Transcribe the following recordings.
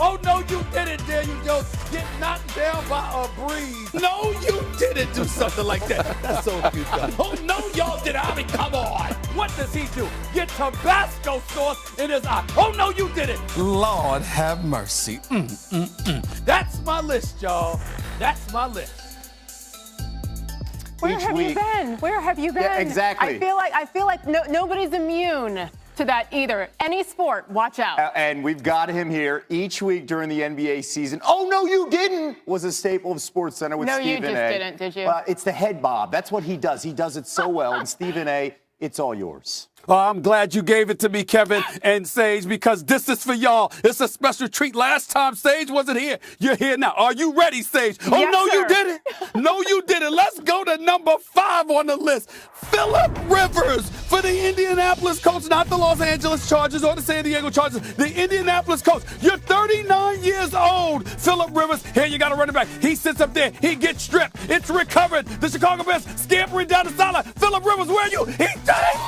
Oh, no, you didn't, Daniel Jones. Get knocked down by a breeze. No, you didn't do something like that. That's so cute, guys. Oh, no, y'all didn't. I mean, come on. What does he do? Get Tabasco sauce in his eye. Oh, no, you didn't. Lord have mercy. That's my list, y'all. That's my list. Where have you been? Where have you been? Yeah, exactly. I feel like nobody's immune to that either. Any sport, watch out. And we've got him here each week during the NBA season. Oh, no, you didn't, was a staple of SportsCenter with Stephen A. No, you just didn't, did you? It's the head bob. That's what he does. He does it so well. And Stephen A., it's all yours. Well, I'm glad you gave it to me, Kevin and Sage, because this is for y'all. It's a special treat. Last time Sage wasn't here. You're here now. Are you ready, Sage? Oh, yes, no, sir. you didn't. No, you didn't. Let's go to number 5 on the list. Phillip Rivers for the Indianapolis Colts, not the Los Angeles Chargers or the San Diego Chargers. The Indianapolis Colts. You're 39 years old. Phillip Rivers, here you got a running back. He sits up there. He gets stripped. It's recovered. The Chicago Bears scampering down the sideline. Phillip Rivers, where are you? He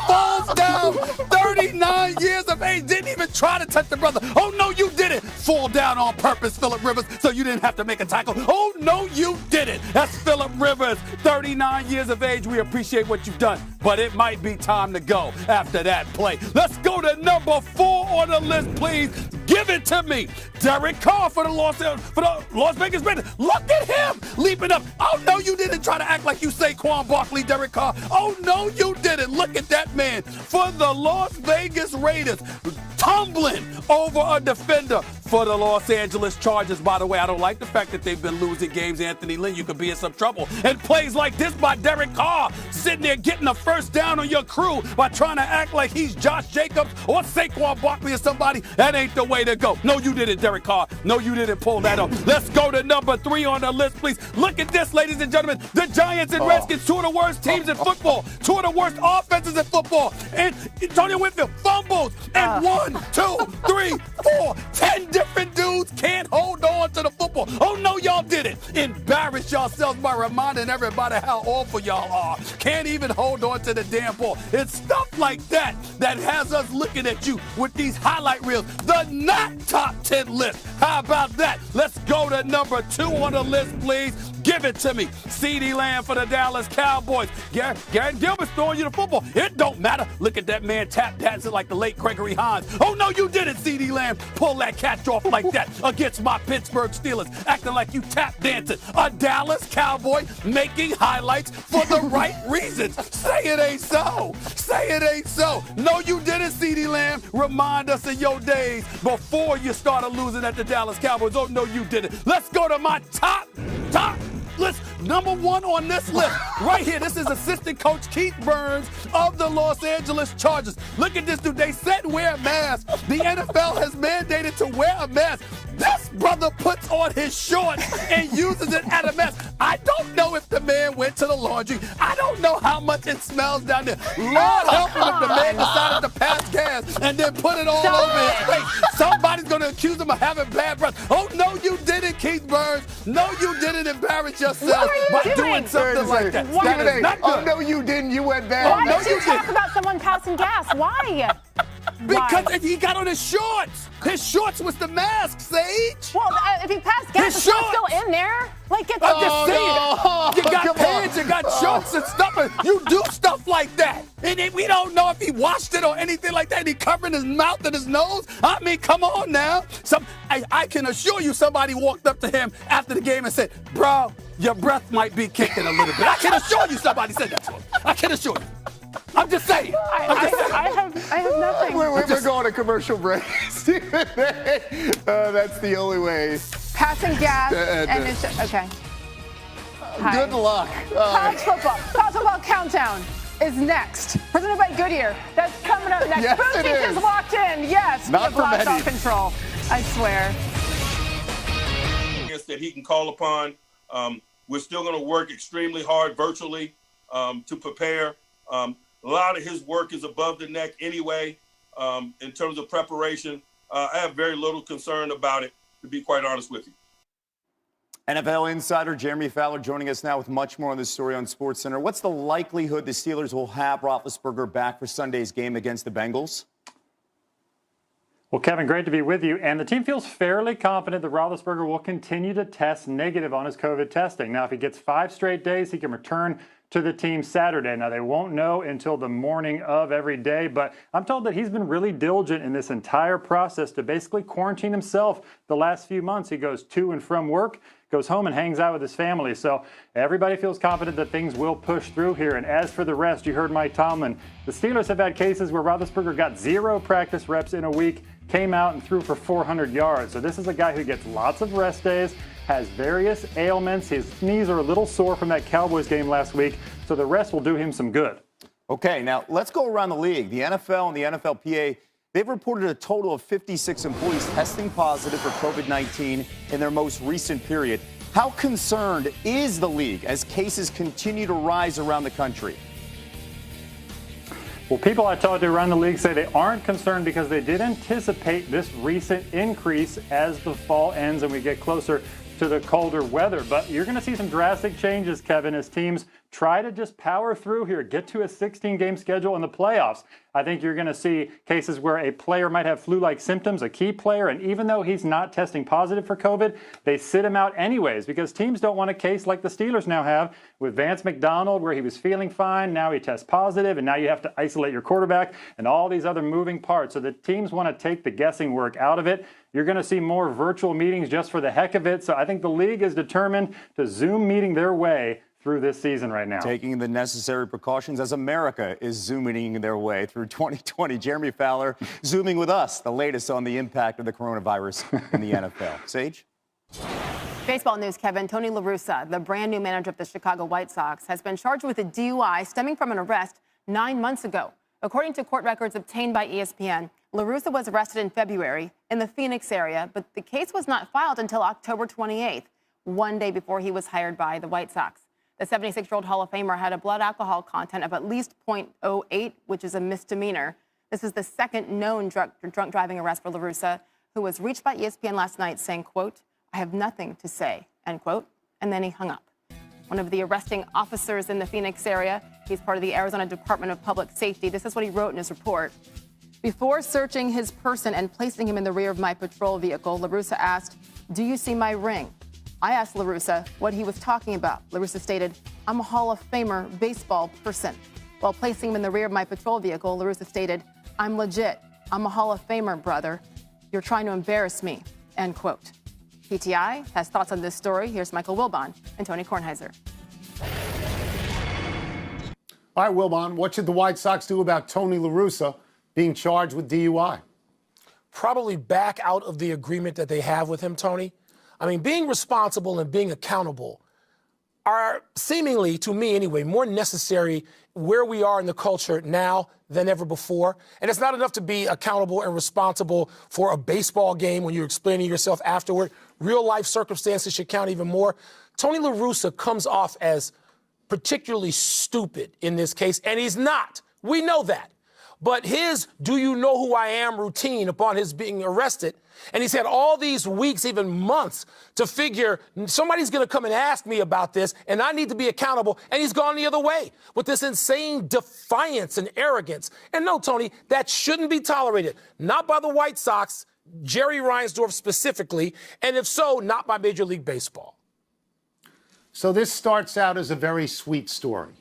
falls down. 39 years of age. Didn't even try to touch the brother. Oh, no, you didn't. Fall down on purpose, Phillip Rivers, so you didn't have to make a tackle. Oh, no, you didn't. That's Phillip Rivers, 39 years of age. We appreciate what you've done, but it might be time to go after that play. Let's go to number 4 on the list, please. Give it to me. Derek Carr for the Las Vegas Raiders. Look at him leaping up. Oh, no, you didn't try to act like you Saquon Barkley, Derek Carr. Oh, no, you didn't. Look at that man for the Las Vegas Raiders, tumbling over a defender for the Los Angeles Chargers. By the way, I don't like the fact that they've been losing games. Anthony Lynn, you could be in some trouble. And plays like this by Derek Carr, sitting there getting a first down on your crew by trying to act like he's Josh Jacobs or Saquon Barkley or somebody. That ain't the way to go. No, you didn't, Derek Carr. No, you didn't pull that off. Let's go to number 3 on the list, please. Look at this, ladies and gentlemen. The Giants and Redskins, 2 of the worst teams in football, 2 of the worst offenses in football. And Antonio Winfield fumbles. And 1, 2, 3, 4, 10 different dudes can't hold on to the football. Oh, no, y'all didn't. Embarrass yourselves by reminding everybody how awful y'all are. Can't even hold on to the damn ball. It's stuff like that that has us looking at you with these highlight reels. The not top 10 list. How about that? Let's go to number 2 on the list, please. Give it to me. CeeDee Lamb for the Dallas Cowboys. Garrett Gilbert's throwing you the football. It don't matter. Look at that man tap dancing like the late Gregory Hines. Oh, no, you didn't, CeeDee Lamb. Pull that catch off like that against my Pittsburgh Steelers, acting like you tap dancing. A Dallas Cowboy making highlights for the right reasons. Say it ain't so. Say it ain't so. No, you didn't, CeeDee Lamb. Remind us of your days before you started losing at the Dallas Cowboys. Oh, no, you didn't. Let's go to my top list. Number 1 on this list. Right here. This is assistant coach Keith Burns of the Los Angeles Chargers. Look at this dude. They said wear a mask. The NFL has mandated to wear a mask. This brother puts on his shorts and uses it as a mask. I don't know if the man went to the laundry. I don't know how much it smells down there. Lord help him if the man decided to pass gas and then put it all over his face. Somebody's going to accuse him of having bad breath. Oh, no, you didn't, Keith Burns. No, you didn't embarrass yourself by doing something like that. That is not good. Oh, no, you didn't. You went bad. Why No, did you talk about someone passing gas? Why? Because he got on his shorts. His shorts was the mask, Sage. Well, if he passed gas, it's not still in there. Like, get I'm just saying. You got pants, you got shorts and stuff. And you do stuff like that. And we don't know if he washed it or anything like that. And he covering his mouth and his nose. I mean, come on now. I can assure you somebody walked up to him after the game and said, bro, your breath might be kicking a little bit. I can assure you somebody said that to him. I can assure you. I'm just saying. I have nothing. We're going to commercial break. That's the only way. Passing gas and it's okay. Good luck. College football countdown is next. Presented by Goodyear. That's coming up next. Yes, Boost is locked in. Yes, not for many. Off control. I swear. That he can call upon. We're still going to work extremely hard virtually to prepare. A lot of his work is above the neck anyway in terms of preparation. I have very little concern about it, to be quite honest with you. NFL insider Jeremy Fowler joining us now with much more on this story on SportsCenter. What's the likelihood the Steelers will have Roethlisberger back for Sunday's game against the Bengals? Well, Kevin, great to be with you. And the team feels fairly confident that Roethlisberger will continue to test negative on his COVID testing. Now, if he gets 5 straight days, he can return to the team Saturday. Now, they won't know until the morning of every day, but I'm told that he's been really diligent in this entire process to basically quarantine himself the last few months. He goes to and from work, goes home and hangs out with his family. So everybody feels confident that things will push through here. And as for the rest, you heard Mike Tomlin. The Steelers have had cases where Roethlisberger got 0 practice reps in a week, came out and threw for 400 yards. So this is a guy who gets lots of rest days, has various ailments. His knees are a little sore from that Cowboys game last week, so the rest will do him some good. Okay, now let's go around the league. The NFL and the NFLPA, they've reported a total of 56 employees testing positive for COVID-19 in their most recent period. How concerned is the league as cases continue to rise around the country? Well, people I talked to around the league say they aren't concerned because they did anticipate this recent increase as the fall ends and we get closer to the colder weather. But you're going to see some drastic changes, Kevin, as teams try to just power through here, get to a 16-game schedule in the playoffs. I think you're going to see cases where a player might have flu-like symptoms, a key player, and even though he's not testing positive for COVID, they sit him out anyways because teams don't want a case like the Steelers now have with Vance McDonald where he was feeling fine, now he tests positive, and now you have to isolate your quarterback and all these other moving parts. So the teams want to take the guessing work out of it. You're going to see more virtual meetings just for the heck of it. So I think the league is determined to Zoom meeting their way through this season right now. Taking the necessary precautions as America is zooming their way through 2020. Jeremy Fowler zooming with us, the latest on the impact of the coronavirus in the NFL. Sage? Baseball news, Kevin. Tony La Russa, the brand new manager of the Chicago White Sox, has been charged with a DUI stemming from an arrest 9 months ago. According to court records obtained by ESPN, La Russa was arrested in February in the Phoenix area, but the case was not filed until October 28th, 1 day before he was hired by the White Sox. The 76-year-old Hall of Famer had a blood alcohol content of at least 0.08, which is a misdemeanor. This is the second known drunk driving arrest for La Russa, who was reached by ESPN last night saying, quote, "I have nothing to say," end quote, and then he hung up. One of the arresting officers in the Phoenix area, he's part of the Arizona Department of Public Safety. This is what he wrote in his report. Before searching his person and placing him in the rear of my patrol vehicle, La Russa asked, "Do you see my ring?" I asked La Russa what he was talking about. La Russa stated, "I'm a Hall of Famer baseball person." While placing him in the rear of my patrol vehicle, La Russa stated, "I'm legit. I'm a Hall of Famer, brother. You're trying to embarrass me," end quote. PTI has thoughts on this story. Here's Michael Wilbon and Tony Kornheiser. All right, Wilbon, what should the White Sox do about Tony La Russa being charged with DUI? Probably back out of the agreement that they have with him, Tony. I mean, being responsible and being accountable are seemingly, to me anyway, more necessary where we are in the culture now than ever before. And it's not enough to be accountable and responsible for a baseball game when you're explaining yourself afterward. Real life circumstances should count even more. Tony La Russa comes off as particularly stupid in this case, and he's not. We know that. But his "do you know who I am" routine upon his being arrested, and he's had all these weeks, even months, to figure somebody's going to come and ask me about this, and I need to be accountable, and he's gone the other way with this insane defiance and arrogance. And no, Tony, that shouldn't be tolerated, not by the White Sox, Jerry Reinsdorf specifically, and if so, not by Major League Baseball. So this starts out as a very sweet story,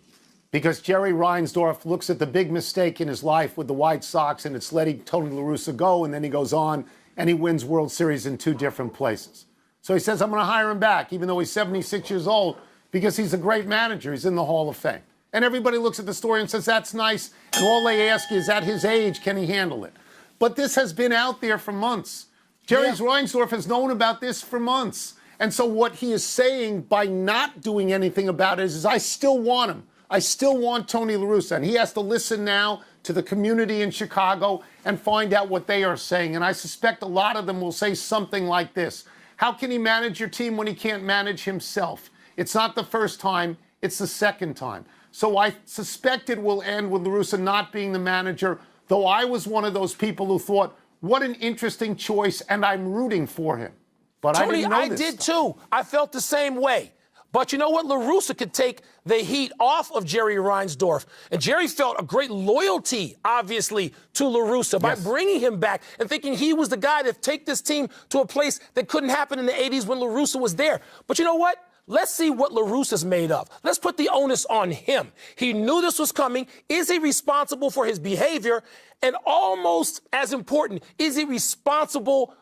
because Jerry Reinsdorf looks at the big mistake in his life with the White Sox, and it's letting Tony La Russa go, and then he goes on and he wins World Series in 2 different places. So he says, I'm going to hire him back, even though he's 76 years old, because he's a great manager. He's in the Hall of Fame. And everybody looks at the story and says, that's nice, and all they ask is, at his age, can he handle it? But this has been out there for months. Reinsdorf has known about this for months. And so what he is saying by not doing anything about it is I still want him. I still want Tony La Russa, and he has to listen now to the community in Chicago and find out what they are saying. And I suspect a lot of them will say something like this: how can he manage your team when he can't manage himself? It's not the first time, it's the second time. So I suspect it will end with La Russa not being the manager, though I was one of those people who thought, what an interesting choice, and I'm rooting for him. But Tony, I didn't know this did stuff. too. I felt the same way. But you know what? La Russa could take the heat off of Jerry Reinsdorf. And Jerry felt a great loyalty, obviously, to La Russa by bringing him back and thinking he was the guy to take this team to a place that couldn't happen in the 80s when La Russa was there. But you know what? Let's see what La Russa's made of. Let's put the onus on him. He knew this was coming. Is he responsible for his behavior? And almost as important, is he responsible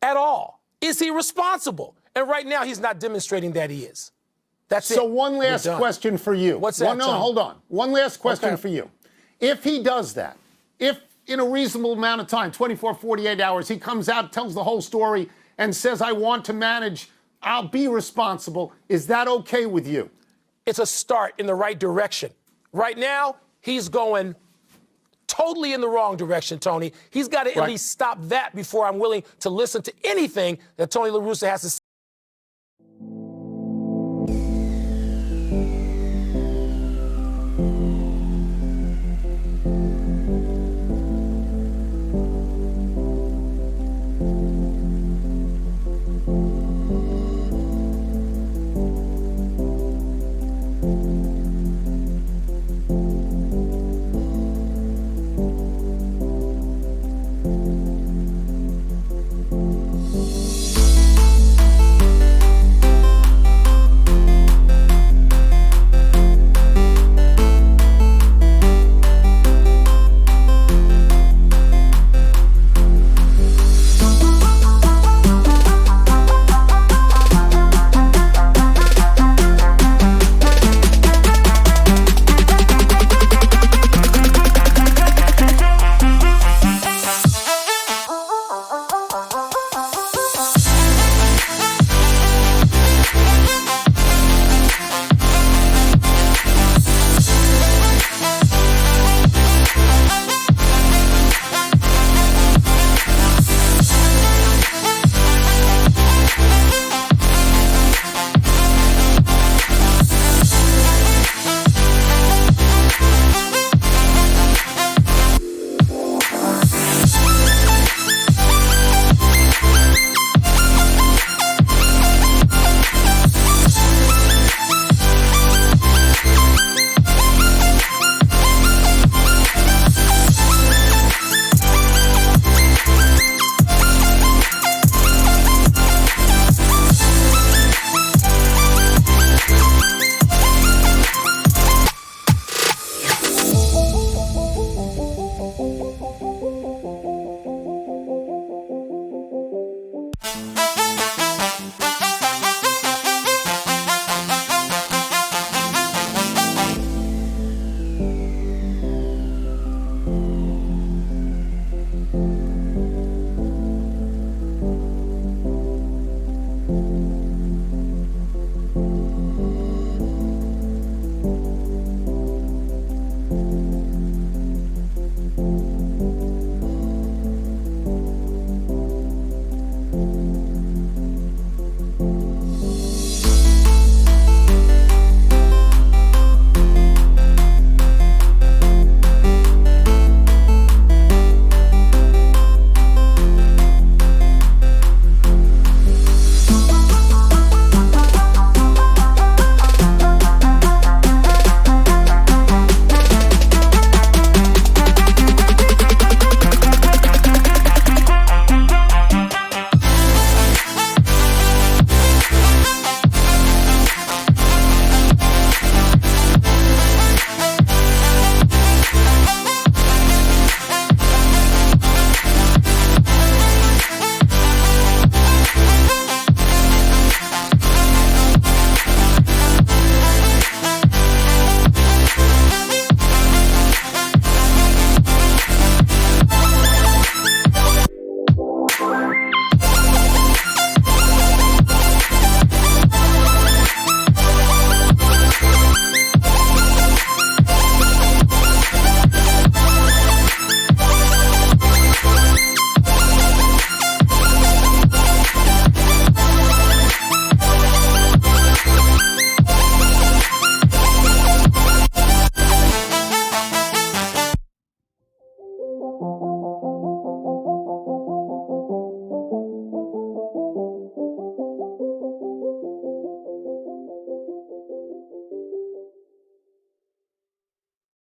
at all? Is he responsible? And right now, he's not demonstrating that he is. That's it. So one last question for you. What's that, No, Tom? hold on. One last question for you. If he does that, if in a reasonable amount of time, 24, 48 hours, he comes out, tells the whole story, and says, I want to manage, I'll be responsible, is that okay with you? It's a start in the right direction. Right now, he's going totally in the wrong direction, Tony. He's got to at least stop that before I'm willing to listen to anything that Tony La Russa has to say.